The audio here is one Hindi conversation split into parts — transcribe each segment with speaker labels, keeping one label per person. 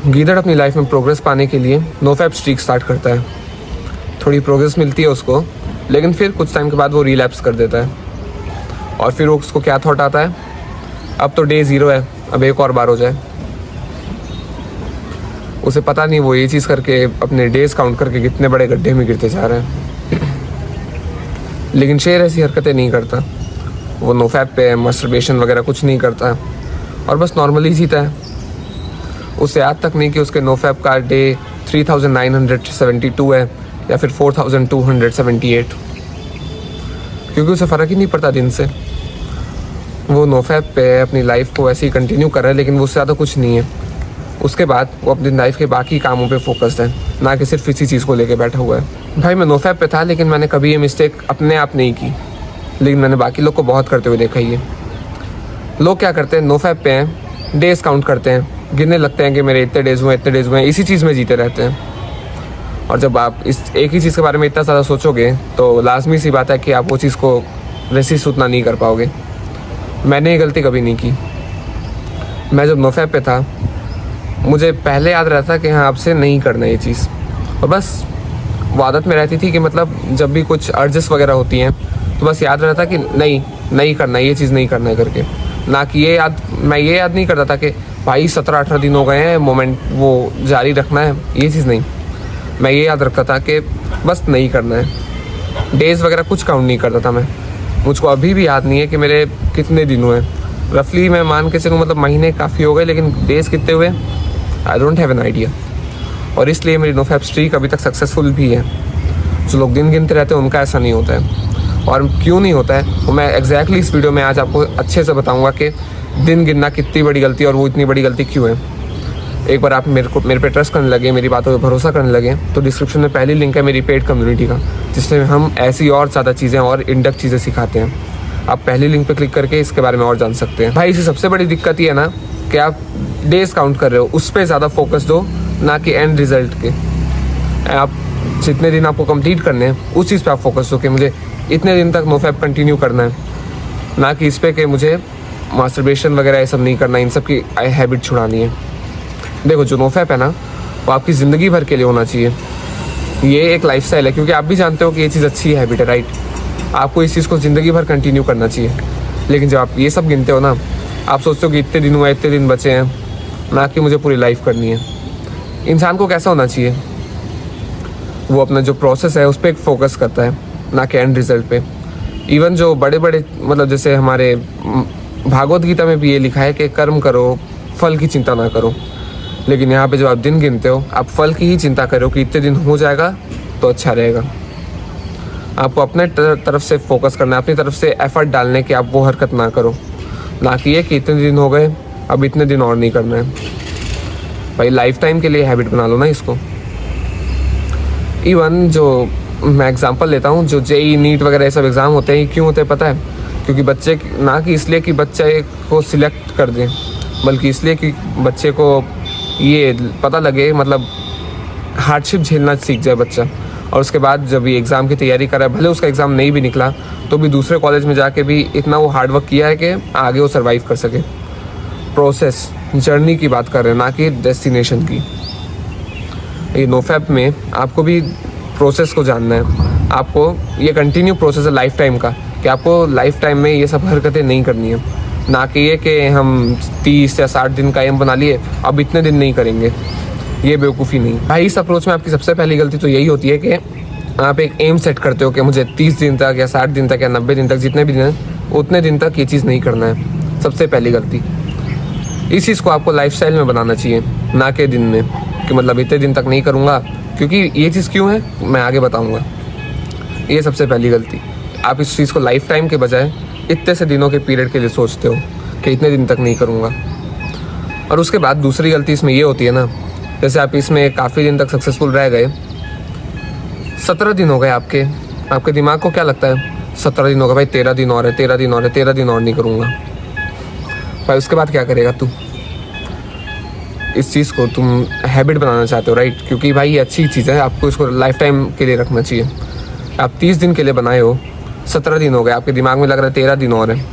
Speaker 1: गीदड़ अपनी लाइफ में प्रोग्रेस पाने के लिए नोफैप स्ट्रीक स्टार्ट करता है। थोड़ी प्रोग्रेस मिलती है उसको, लेकिन फिर कुछ टाइम के बाद वो रिलैप्स कर देता है। और फिर उसको क्या थॉट आता है, अब तो डे 0 है, अब एक और बार हो जाए। उसे पता नहीं वो ये चीज़ करके अपने डेज काउंट करके कितने बड़े गड्ढे में गिरते जा रहे हैं। लेकिन शेर ऐसी हरकतें नहीं करता। वो नोफैप पे मस्टरबेशन वगैरह कुछ नहीं करता और बस नॉर्मली जीता है। उसे याद तक नहीं कि उसके नोफैप का डे 3972 है या फिर 4278, क्योंकि उसे फ़र्क ही नहीं पड़ता दिन से। वो नोफैप पे अपनी लाइफ को ऐसे ही कंटिन्यू कर रहा है, लेकिन वो उससे ज़्यादा कुछ नहीं है। उसके बाद वो अपनी लाइफ के बाकी कामों पे फोकस्ड है, ना कि सिर्फ इसी चीज़ को लेके बैठा हुआ है। भाई मैं नोफैप पे था, लेकिन मैंने कभी ये मिस्टेक अपने आप नहीं की, लेकिन मैंने बाकी लोग को बहुत करते हुए देखा ही है। लोग क्या करते हैं, नोफैप पे हैं, डेज काउंट करते हैं, गिनने लगते हैं कि मेरे इतने डेज हुए, इतने डेज हुए, इसी चीज़ में जीते रहते हैं। और जब आप इस एक ही चीज़ के बारे में इतना ज़्यादा सोचोगे तो लाजमी सी बात है कि आप वो चीज़ को रेसिस्ट उतना नहीं कर पाओगे। मैंने ये गलती कभी नहीं की। मैं जब नोफैप पे था, मुझे पहले याद रहता था कि हाँ आपसे नहीं करना ये चीज़, और बस वो आदत में रहती थी कि मतलब जब भी कुछ अर्जेस वगैरह होती हैं तो बस याद रहता कि नहीं करना, ये चीज़ नहीं करना है करके। ना कि मैं ये याद नहीं करता था कि भाई 17-18 दिन हो गए हैं, मोमेंट वो जारी रखना है, ये चीज़ नहीं। मैं ये याद रखता था कि बस नहीं करना है। डेज़ वगैरह कुछ काउंट नहीं करता था मैं। मुझको अभी भी याद नहीं है कि मेरे कितने दिन हुए। रफली मैं मान के चलूँ, मतलब महीने काफ़ी हो गए, लेकिन डेज़ कितने हुए I don't have an idea. और इसलिए मेरी नोफैप स्ट्रीक अभी तक सक्सेसफुल भी है। जो लोग दिन गिनते रहते हैं उनका ऐसा नहीं होता है। और क्यों नहीं होता है वो मैं एग्जैक्टली इस वीडियो में आज आपको अच्छे से बताऊंगा कि दिन गिनना कितनी बड़ी गलती है और वो इतनी बड़ी गलती क्यों है। एक बार आप मेरे पे ट्रस्ट करने लगे, मेरी बातों पे भरोसा करने लगे, तो डिस्क्रिप्शन में पहली लिंक है मेरी पेड कम्युनिटी का, जिसमें हम ऐसी और ज़्यादा चीज़ें और इनडेप्थ चीज़ें सिखाते हैं। आप पहली लिंक पे क्लिक करके इसके बारे में और जान सकते हैं। भाई इसी सबसे बड़ी दिक्कत ये है ना कि आप डेज काउंट कर रहे हो, उस पर ज़्यादा फोकस दो, ना कि एंड रिजल्ट के। आप जितने दिन आपको कंप्लीट करने हैं उस चीज़ पे आप फोकस दो कि मुझे इतने दिन तक नोफैप कंटिन्यू करना है, ना कि इस पे कि मुझे मास्टरबेशन वगैरह ये सब नहीं करना, इन सब की हैबिट छुड़ानी है। देखो जो नोफैप है ना वो आपकी ज़िंदगी भर के लिए होना चाहिए। ये एक लाइफस्टाइल है, क्योंकि आप भी जानते हो कि ये चीज़ अच्छी हैबिट है, राइट। आपको इस चीज़ को ज़िंदगी भर कंटिन्यू करना चाहिए। लेकिन जब आप ये सब गिनते हो ना, आप सोचते हो कि इतने दिन हुए, इतने दिन बचे हैं, ना कि मुझे पूरी लाइफ करनी है। इंसान को कैसा होना चाहिए, वो अपना जो प्रोसेस है उस पर फोकस करता है, ना कि एंड रिजल्ट पे। इवन जो बड़े बड़े मतलब जैसे हमारे भागवत गीता में भी ये लिखा है कि कर्म करो, फल की चिंता ना करो। लेकिन यहाँ पे जो आप दिन गिनते हो, आप फल की ही चिंता करो कि इतने दिन हो जाएगा तो अच्छा रहेगा। आपको अपने तरफ से फोकस करना है, अपनी तरफ से एफर्ट डालने की आप वो हरकत ना करो, ना कि ये कि इतने दिन हो गए अब इतने दिन और नहीं करना है। भाई लाइफ टाइम के लिए हैबिट बना लो ना इसको। इवन जो मैं एग्जांपल लेता हूँ, जो जेई नीट वगैरह ये सब एग्ज़ाम होते हैं, क्यों होते हैं पता है? क्योंकि बच्चे, ना कि इसलिए कि बच्चे को सिलेक्ट कर दें, बल्कि इसलिए कि बच्चे को ये पता लगे, मतलब हार्डशिप झेलना सीख जाए बच्चा। और उसके बाद जब ये एग्ज़ाम की तैयारी कर रहा है, भले उसका एग्ज़ाम नहीं भी निकला तो भी दूसरे कॉलेज में जाके भी इतना वो हार्डवर्क किया है कि आगे वो सर्वाइव कर सके। प्रोसेस, जर्नी की बात कर रहे हैं, ना कि डेस्टिनेशन की। ये नोफैप में आपको भी प्रोसेस को जानना है। आपको ये कंटिन्यू प्रोसेस है लाइफ टाइम का, कि आपको लाइफ टाइम में ये सब हरकतें नहीं करनी है, ना कि ये कि हम 30 या 60 दिन का एम बना लिए अब इतने दिन नहीं करेंगे। ये बेवकूफ़ी नहीं। भाई इस अप्रोच में आपकी सबसे पहली गलती तो यही होती है कि आप एक एम सेट करते हो कि मुझे 30 दिन तक या 60 दिन तक या 90 दिन तक, जितने भी दिन हैं उतने दिन तक ये चीज़ नहीं करना है। सबसे पहली गलती। इस चीज़ को आपको लाइफस्टाइल में बनाना चाहिए, ना कि दिन में, कि मतलब इतने दिन तक नहीं करूँगा। क्योंकि ये चीज़ क्यों है मैं आगे बताऊँगा। ये सबसे पहली गलती। आप इस चीज़ को लाइफ टाइम के बजाय इतने से दिनों के पीरियड के लिए सोचते हो कि इतने दिन तक नहीं करूँगा। और उसके बाद दूसरी गलती इसमें ये होती है ना, जैसे आप इसमें काफ़ी दिन तक सक्सेसफुल रह गए, 17 दिन हो गए, आपके दिमाग को क्या लगता है 17 दिन हो गए, भाई 13 दिन और है, 13 दिन और है, 13 दिन और नहीं करूँगा। भाई उसके बाद क्या करेगा तू? इस चीज़ को तुम हैबिट बनाना चाहते हो, राइट? क्योंकि भाई ये अच्छी चीज़ है, आपको इसको लाइफ टाइम के लिए रखना चाहिए। आप 30 दिन के लिए बनाए हो, 17 दिन हो गए, आपके दिमाग में लग रहा है 13 दिन और है,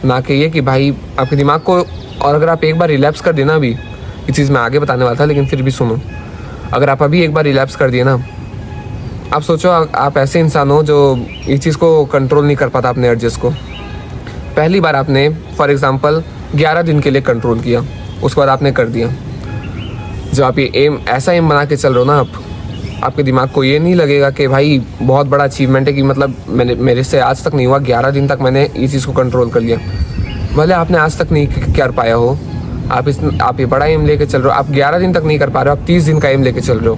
Speaker 1: ना कि ये कि भाई आपके दिमाग को, और अगर आप एक बार रिलैप्स कर देना भी ये चीज़ मैं आगे बताने वाला था, लेकिन फिर भी सुनो। अगर आप अभी एक बार रिलैप्स कर दिए ना, आप सोचो आप ऐसे इंसान हो जो ये चीज़ को कंट्रोल नहीं कर पाता अपने अर्जेस को। पहली बार आपने फॉर एग्ज़ाम्पल 11 दिन के लिए कंट्रोल किया, उसके बाद आपने कर दिया। जब आप ये एम ऐसा एम बना के चल रहे हो ना, आपके दिमाग को ये नहीं लगेगा कि भाई बहुत बड़ा अचीवमेंट है कि मतलब मेरे से आज तक नहीं हुआ, 11 दिन तक मैंने ये चीज़ को कंट्रोल कर लिया। भले आपने आज तक नहीं कर पाया हो, आप ये बड़ा एम लेके चल रहे हो, आप 11 दिन तक नहीं कर पा रहे हो, आप 30 दिन का एम लेके चल रहे हो।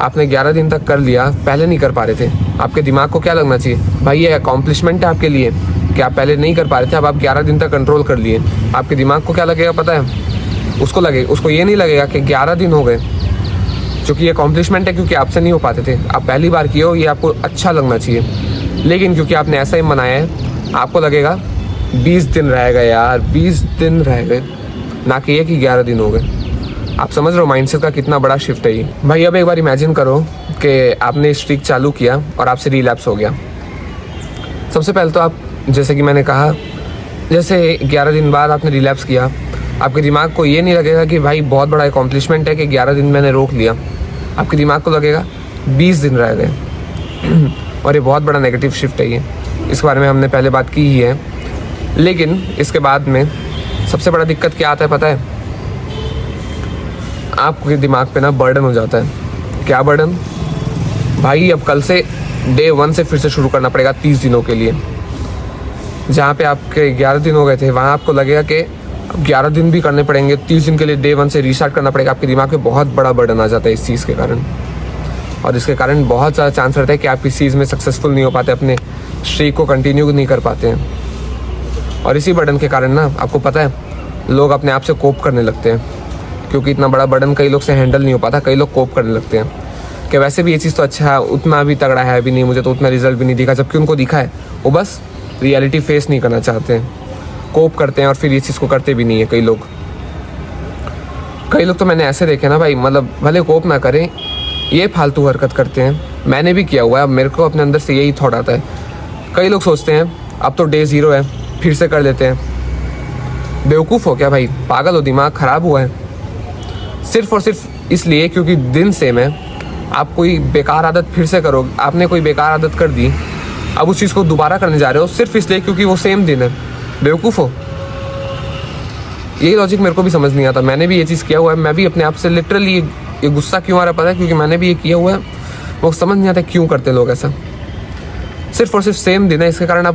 Speaker 1: आपने 11 दिन तक कर लिया, पहले नहीं कर पा रहे थे। आपके दिमाग को क्या लगना चाहिए, भाई ये अकॉम्प्लिशमेंट है आपके लिए कि आप पहले नहीं कर पा रहे थे, अब आप 11 दिन तक कंट्रोल कर लिए। आपके दिमाग को क्या लगेगा पता है, उसको ये नहीं लगेगा कि 11 दिन हो गए, क्योंकि ये अकॉम्प्लिशमेंट है, क्योंकि आपसे नहीं हो पाते थे, आप पहली बार किए हो, ये आपको अच्छा लगना चाहिए। लेकिन क्योंकि आपने ऐसा ही बनाया है, आपको लगेगा 20 दिन रह गए यार, 20 दिन रह गए, ना कि ये कि 11 दिन हो गए। आप समझ रहे हो माइंडसेट का कितना बड़ा शिफ्ट है ये। भाई अब एक बार इमेजिन करो कि आपने स्ट्रीक चालू किया और आपसे रिलैप्स हो गया। सबसे पहले तो आप, जैसे कि मैंने कहा, जैसे 11 दिन बाद आपने रिलैप्स किया, आपके दिमाग को ये नहीं लगेगा कि भाई बहुत बड़ा अकॉम्प्लिशमेंट है कि 11 दिन मैंने रोक लिया। आपके दिमाग को लगेगा 20 दिन रह गए और ये बहुत बड़ा नेगेटिव शिफ्ट है ये। इस बारे में हमने पहले बात की ही है। लेकिन इसके बाद में सबसे बड़ा दिक्कत क्या आता है पता है, आपके दिमाग पे ना बर्डन हो जाता है। क्या बर्डन, भाई अब कल से डे 1 से फिर से शुरू करना पड़ेगा 30 दिनों के लिए। जहाँ पे आपके 11 दिन हो गए थे, वहाँ आपको लगेगा कि अब 11 दिन भी करने पड़ेंगे, 30 दिन के लिए डे 1 से रीस्टार्ट करना पड़ेगा। आपके दिमाग पे बहुत बड़ा बर्डन आ जाता है इस चीज़ के कारण, और इसके कारण बहुत ज़्यादा चांस रहता है कि आप इस चीज़ में सक्सेसफुल नहीं हो पाते, अपने स्ट्रीक को कंटिन्यू नहीं कर पाते हैं। और इसी बर्डन के कारण ना, आपको पता है, लोग अपने आप से कोप करने लगते हैं, क्योंकि इतना बड़ा बर्डन कई लोग से हैंडल नहीं हो पाता। कई लोग कोप करने लगते हैं कि वैसे भी ये चीज़ तो अच्छा है, उतना भी तगड़ा है भी नहीं, मुझे तो उतना रिजल्ट भी नहीं दिखा, जबकि उनको दिखा है। वो बस रियलिटी फेस नहीं करना चाहते हैं, कोप करते हैं और फिर ये चीज़ को करते भी नहीं है कई लोग तो मैंने ऐसे देखे ना भाई, मतलब भले कोप ना करें, ये फालतू हरकत करते हैं। मैंने भी किया हुआ है, अब मेरे को अपने अंदर से यही थॉट आता है। कई लोग सोचते हैं अब तो डे 0 है, फिर से कर लेते हैं। बेवकूफ़ हो क्या भाई, पागल हो, दिमाग ख़राब हुआ है? सिर्फ और सिर्फ इसलिए क्योंकि दिन सेम है, आप कोई बेकार आदत फिर से करोगे। आपने कोई बेकार आदत कर दी, अब उस चीज़ को दोबारा करने जा रहे हो सिर्फ इसलिए क्योंकि वो सेम दिन है। बेवकूफ़ हो। यही लॉजिक मेरे को भी समझ नहीं आता। मैंने भी ये चीज़ किया हुआ है। मैं भी अपने आप से लिटरली, ये गुस्सा क्यों आ रहा पता है, क्योंकि मैंने भी ये किया हुआ है। वो समझ नहीं आता क्यों करते लोग ऐसा। सिर्फ और सिर्फ सेम दिन है, इसके कारण आप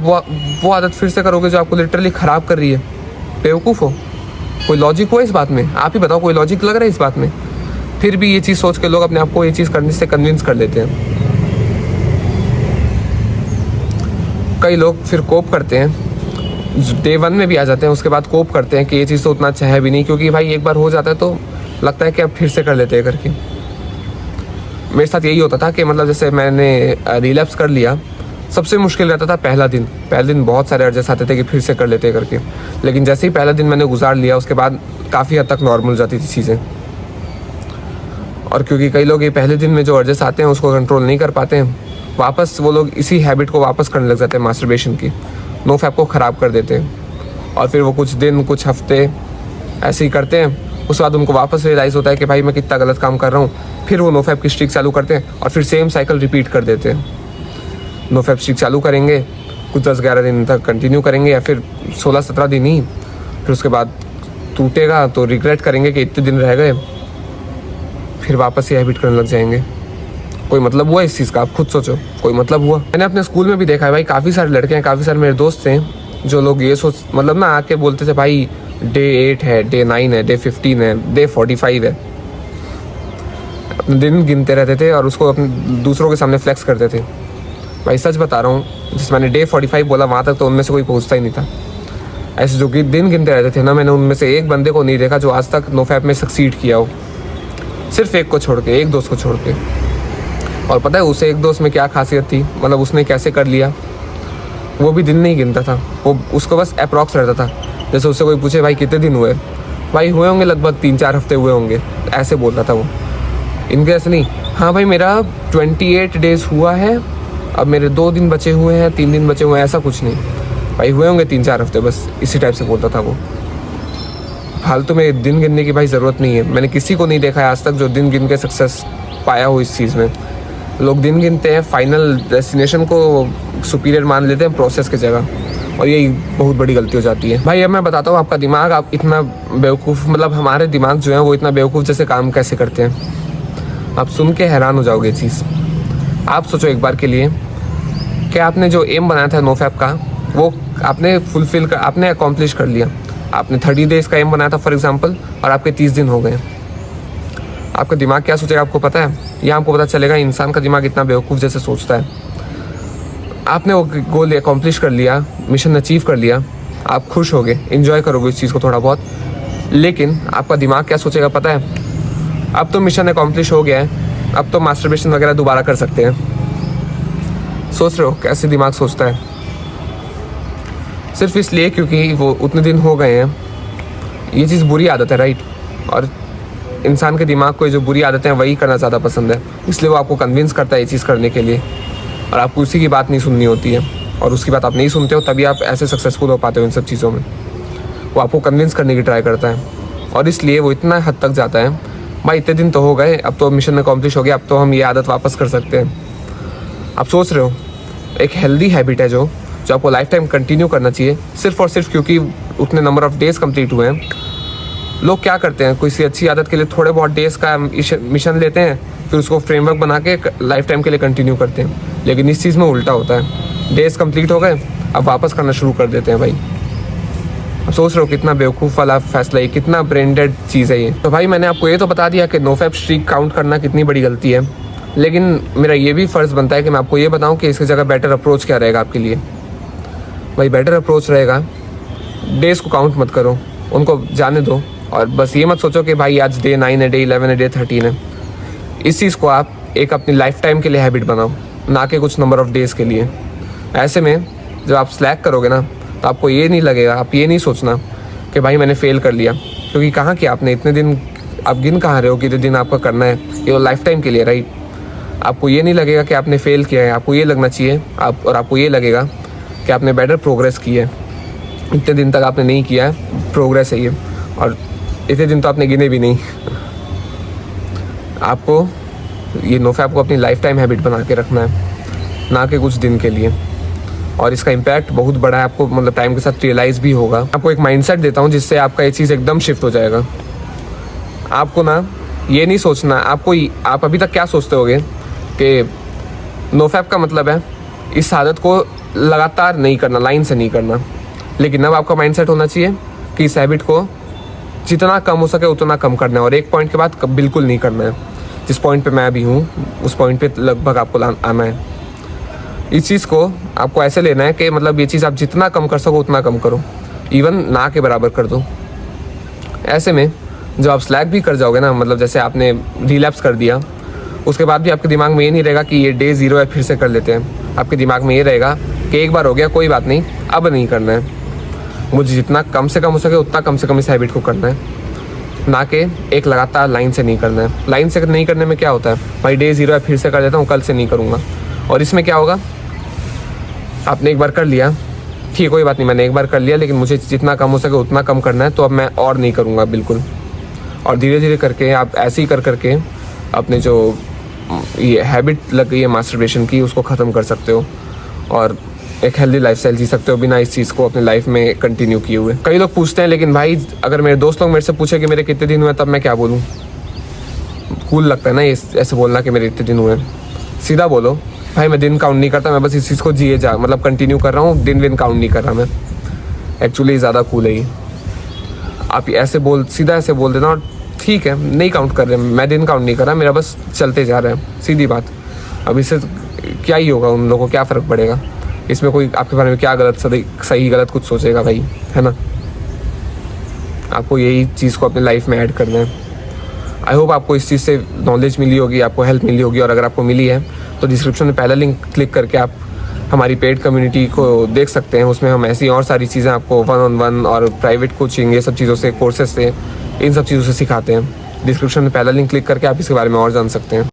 Speaker 1: वो आदत फिर से करोगे जो आपको लिटरली ख़राब कर रही है। बेवकूफ़ हो। कोई लॉजिक हुआ इस बात में? आप ही बताओ, कोई लॉजिक लग रहा है इस बात में? फिर भी ये चीज़ सोच के लोग अपने आप को ये चीज़ करने से कन्विंस कर लेते हैं। कई लोग फिर कोप करते हैं, डे 1 में भी आ जाते हैं, उसके बाद कोप करते हैं कि ये चीज़ तो उतना अच्छा है भी नहीं, क्योंकि भाई एक बार हो जाता है तो लगता है कि अब फिर से कर लेते हैं करके। मेरे साथ यही होता था कि मतलब जैसे मैंने रिलैप्स कर लिया, सबसे मुश्किल रहता था पहले दिन बहुत सारे अर्जेस आते थे कि फिर से कर लेते हैं करके। लेकिन जैसे ही पहला दिन मैंने गुजार लिया, उसके बाद काफ़ी हद तक नॉर्मल हो जाती थी चीज़ें। और क्योंकि कई लोग ये पहले दिन में जो अर्जेस आते हैं उसको कंट्रोल नहीं कर पाते हैं, वापस वो लोग इसी हैबिट को वापस करने लग जाते हैं, मास्टरबेशन की। नो फैप को ख़राब कर देते हैं और फिर वो कुछ दिन कुछ हफ्ते ऐसे ही करते हैं। उसके बाद उनको वापस रियलाइज़ होता है कि भाई मैं कितना गलत काम कर रहा हूँ। फिर वो नो फैप की स्ट्रिक चालू करते हैं और फिर सेम साइकिल रिपीट कर देते हैं। नो फैप स्ट्रिक चालू करेंगे, कुछ 10-11 दिन तक कंटिन्यू करेंगे, या फिर 16-17 दिन ही, फिर उसके बाद टूटेगा तो रिग्रेट करेंगे कि इतने दिन रह गए, फिर वापस ये हैबिट करने लग जाएंगे। कोई मतलब हुआ इस चीज़ का? आप खुद सोचो, कोई मतलब हुआ? मैंने अपने स्कूल में भी देखा है भाई, काफ़ी सारे लड़के हैं, काफ़ी सारे मेरे दोस्त हैं जो लोग ये सोच मतलब ना आके बोलते थे भाई डे 8 है, डे 9 है, डे 15 है, डे 45 है। अपने दिन गिनते रहते थे और उसको अपने दूसरों के सामने फ्लेक्स करते थे। भाई सच बता रहा हूँ, जिस मैंने डे 45 बोला वहाँ तक तो उनमें से कोई पहुँचता ही नहीं था। ऐसे जो दिन गिनते रहते थे ना, मैंने उनमें से एक बंदे को नहीं देखा जो आज तक नो फैप में सक्सीड किया हो, सिर्फ एक को छोड़ के, एक दोस्त को छोड़ के। और पता है उसे एक दोस्त में क्या खासियत थी, मतलब उसने कैसे कर लिया? वो भी दिन नहीं गिनता था, वो उसको बस अप्रॉक्स रहता था। जैसे उससे कोई पूछे भाई कितने दिन हुए, भाई हुए होंगे लगभग 3-4 हफ्ते हुए होंगे, ऐसे बोल रहा था वो। इनके ऐसे नहीं, हाँ भाई मेरा 28 डेज़ हुआ है, अब मेरे 2 दिन बचे हुए हैं, 3 दिन बचे हुए हैं, ऐसा कुछ नहीं भाई, हुए होंगे 3-4 हफ्ते, बस इसी टाइप से बोलता था वो। फालतू में दिन गिनने की भाई ज़रूरत नहीं है। मैंने किसी को नहीं देखा है आज तक जो दिन गिन के सक्सेस पाया हो इस चीज़ में। लोग दिन गिनते हैं, फाइनल डेस्टिनेशन को सुपीरियर मान लेते हैं प्रोसेस की जगह, और यही बहुत बड़ी गलती हो जाती है। भाई अब मैं बताता हूँ आपका दिमाग आप इतना बेवकूफ़, मतलब हमारे दिमाग जो है वो इतना बेवकूफ़ जैसे काम कैसे करते हैं। आप सुन के हैरान हो जाओगे चीज़। आप सोचो एक बार के लिए कि आपने जो एम बनाया था नोफैप का वो आपने फुलफिल कर, आपने अकॉम्प्लिश कर लिया। आपने 30 डेज़ का एम बनाया था फॉर एग्जांपल, और आपके 30 दिन हो गए। आपका दिमाग क्या सोचेगा आपको पता है? या आपको पता चलेगा इंसान का दिमाग इतना बेवकूफ़ जैसे सोचता है। आपने वो गोल अकॉम्प्लिश कर लिया, मिशन अचीव कर लिया, आप खुश हो गए, इन्जॉय करोगे इस चीज़ को थोड़ा बहुत, लेकिन आपका दिमाग क्या सोचेगा पता है? अब तो मिशन अकॉम्प्लिश हो गया है, अब तो मास्टरबेशन वगैरह दोबारा कर सकते हैं। सोच रहे हो कैसे दिमाग सोचता है? सिर्फ इसलिए क्योंकि वो उतने दिन हो गए हैं। ये चीज़ बुरी आदत है, राइट? और इंसान के दिमाग को जो बुरी आदतें हैं वही करना ज़्यादा पसंद है, इसलिए वो आपको कन्विंस करता है ये चीज़ करने के लिए, और आपको उसी की बात नहीं सुननी होती है। और उसकी बात आप नहीं सुनते हो तभी आप ऐसे सक्सेसफुल हो पाते हो इन सब चीज़ों में। वो आपको कन्विंस करने की ट्राई करता है, और इसलिए वो इतना हद तक जाता है, भाई इतने दिन तो हो गए, अब तो मिशन अकॉम्प्लिश हो गया, अब तो हम ये आदत वापस कर सकते हैं। आप सोच रहे हो एक हेल्दी हैबिट है जो आपको लाइफ टाइम कंटिन्यू करना चाहिए, सिर्फ और सिर्फ क्योंकि उतने नंबर ऑफ डेज़ कंप्लीट हुए हैं। लोग क्या करते हैं, कोई सी अच्छी आदत के लिए थोड़े बहुत डेज़ का मिशन लेते हैं, फिर उसको फ्रेमवर्क बना के लाइफ टाइम के लिए कंटिन्यू करते हैं। लेकिन इस चीज़ में उल्टा होता है, डेज़ कंप्लीट हो गए अब वापस करना शुरू कर देते हैं। भाई अब सोच रहे हो कितना बेवकूफ़ वाला फैसला है, कितना ब्रेंडेड चीज़ है ये। तो भाई मैंने आपको ये तो बता दिया कि नोफैप स्ट्रीक काउंट करना कितनी बड़ी गलती है, लेकिन मेरा ये भी फ़र्ज़ बनता है कि मैं आपको ये बताऊँ कि इसकी जगह बेटर अप्रोच क्या रहेगा आपके लिए। भाई बेटर अप्रोच रहेगा, डेज़ को काउंट मत करो, उनको जाने दो, और बस ये मत सोचो कि भाई आज डे 9 है, डे 11 है, डे 13 है। इस चीज़ को आप एक अपनी लाइफ टाइम के लिए हैबिट बनाओ, ना कि कुछ नंबर ऑफ़ डेज़ के लिए। ऐसे में जब आप स्लैक करोगे ना तो आपको ये नहीं लगेगा, आप ये नहीं सोचना कि भाई मैंने फ़ेल कर लिया, क्योंकि कहाँ कि आपने इतने दिन, आप गिन कहाँ रहे हो कि इतने दिन आपका करना है, ये लाइफ टाइम के लिए, राइट? आपको ये नहीं लगेगा कि आपने फ़ेल किया है, आपको ये लगना चाहिए और आपको ये लगेगा कि आपने बेटर प्रोग्रेस की है। इतने दिन तक आपने नहीं किया है, प्रोग्रेस है ये, और इतने दिन तो आपने गिने भी नहीं। आपको ये नोफैप को अपनी लाइफ टाइम हैबिट बना के रखना है, ना कि कुछ दिन के लिए, और इसका इम्पैक्ट बहुत बड़ा है। आपको मतलब टाइम के साथ रियलाइज़ भी होगा। आपको एक माइंडसेट देता हूँ जिससे आपका ये चीज़ एकदम शिफ्ट हो जाएगा। आपको ना ये नहीं सोचना, आप अभी तक क्या सोचते होगे कि नोफैप का मतलब है इस आदत को लगातार नहीं करना, लाइन से नहीं करना, लेकिन अब आपका माइंडसेट होना चाहिए कि इस हैबिट को जितना कम हो सके उतना कम करना है, और एक पॉइंट के बाद बिल्कुल नहीं करना है। जिस पॉइंट पे मैं अभी हूँ उस पॉइंट पे लगभग आपको आना है। इस चीज़ को आपको ऐसे लेना है कि मतलब ये चीज़ आप जितना कम कर सको उतना कम करो, इवन ना के बराबर कर दो। ऐसे में जब आप स्लैक भी कर जाओगे ना, मतलब जैसे आपने रिलैप्स कर दिया, उसके बाद भी आपके दिमाग में ये नहीं रहेगा कि ये डे 0 है फिर से कर लेते हैं। आपके दिमाग में ये रहेगा कि एक बार हो गया, कोई बात नहीं, अब नहीं करना है, मुझे जितना कम से कम हो सके उतना कम से कम इस हैबिट को करना है, ना कि एक लगातार लाइन से नहीं करना है। लाइन से नहीं करने में क्या होता है, भाई डे 0 है फिर से कर देता हूँ, कल से नहीं करूँगा। और इसमें क्या होगा, आपने एक बार कर लिया, ठीक, कोई बात नहीं, मैंने एक बार कर लिया, लेकिन मुझे जितना कम हो सके उतना कम करना है, तो अब मैं और नहीं करूँगा बिल्कुल। और धीरे धीरे करके आप ऐसे ही कर करके अपने जो ये हैबिट लग गई है मास्टरबेशन की, उसको ख़त्म कर सकते हो, और एक हेल्दी लाइफस्टाइल जी सकते हो बिना इस चीज़ को अपनी लाइफ में कंटिन्यू किए हुए। कई लोग पूछते हैं, लेकिन भाई अगर मेरे दोस्त लोग मेरे से पूछे कि मेरे कितने दिन हुए, तब मैं क्या बोलूँ? कूल लगता है ना ये ऐसे बोलना कि मेरे इतने दिन हुए। सीधा बोलो, भाई मैं दिन काउंट नहीं करता, मैं बस इस चीज़ को मतलब कंटिन्यू कर रहा हूँ, दिन काउंट नहीं कर रहा मैं। एक्चुअली ज़्यादा कूल है ये। आप सीधा ऐसे बोल देना, और ठीक है नहीं काउंट कर रहे, मैं दिन काउंट नहीं कर रहा, मेरा बस चलते जा रहा है, सीधी बात। अब इससे क्या ही होगा, उन लोगों को क्या फ़र्क पड़ेगा इसमें? कोई आपके बारे में क्या सही गलत कुछ सोचेगा भाई, है ना? आपको यही चीज़ को अपनी लाइफ में ऐड करना है। आई होप आपको इस चीज़ से नॉलेज मिली होगी, आपको हेल्प मिली होगी, और अगर आपको मिली है तो डिस्क्रिप्शन में पहला लिंक क्लिक करके आप हमारी पेड कम्युनिटी को देख सकते हैं। उसमें हम ऐसी और सारी चीज़ें आपको 1-on-1 और प्राइवेट कोचिंग, ये सब चीज़ों से, कोर्सेज से, इन सब चीज़ों से सिखाते हैं। डिस्क्रिप्शन में पहला लिंक क्लिक करके आप इसके बारे में और जान सकते हैं।